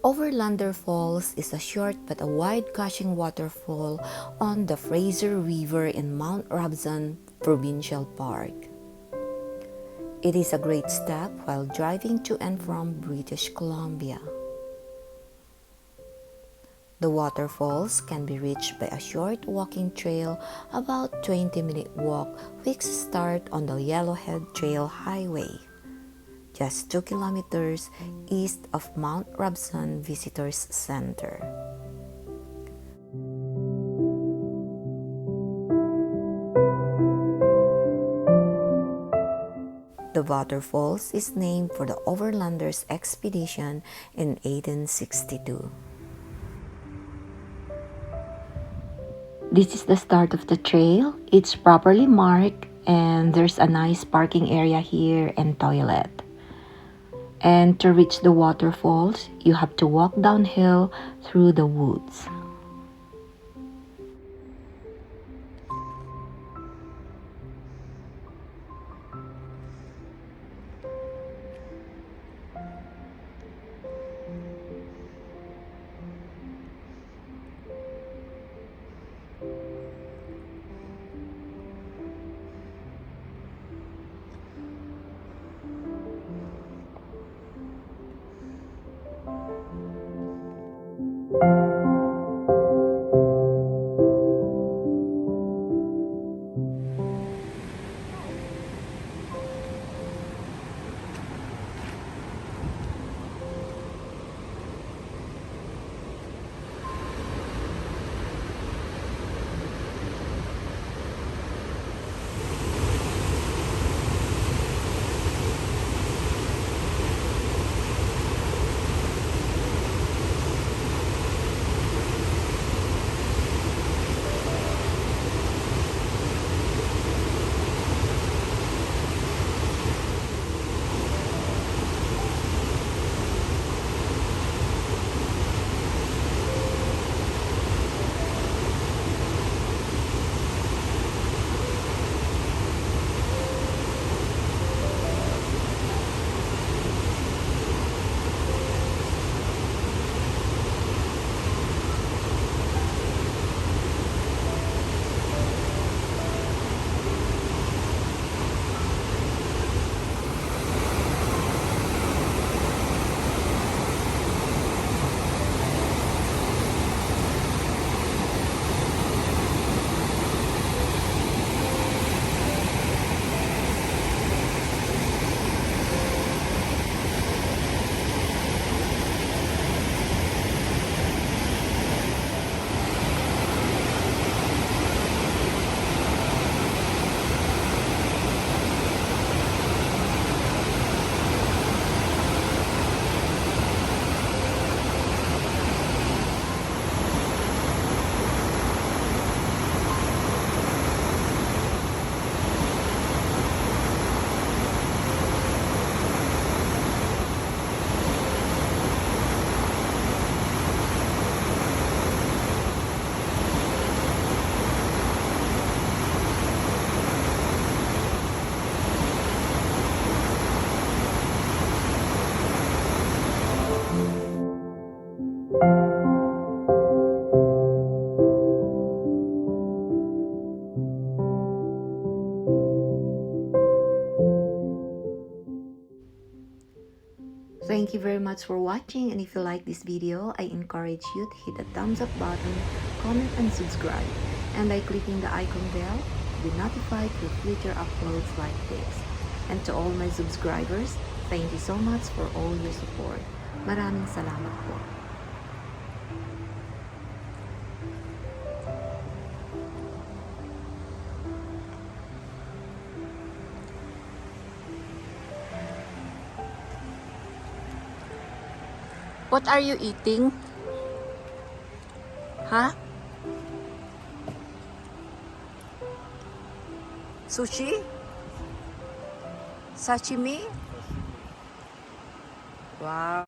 Overlander Falls is a short but a wide-gushing waterfall on the Fraser River in Mount Robson Provincial Park. It is a great stop while driving to and from British Columbia. The waterfalls can be reached by a short walking trail, about 20-minute walk, which start on the Yellowhead Trail Highway, just 2 kilometers east of Mount Robson Visitors Center. The waterfalls is named for the Overlanders expedition in 1862. This is the start of the trail. It's properly marked and there's a nice parking area here and toilet. And to reach the waterfalls, you have to walk downhill through the woods. Thank you very much for watching, and if you like this video, I encourage you to hit the thumbs up button, comment and subscribe, and by clicking the icon bell to be notified for future uploads like this. And to all my subscribers, thank you so much for all your support. Maraming salamat po. What are you eating? Huh? Sushi? Sashimi? Wow.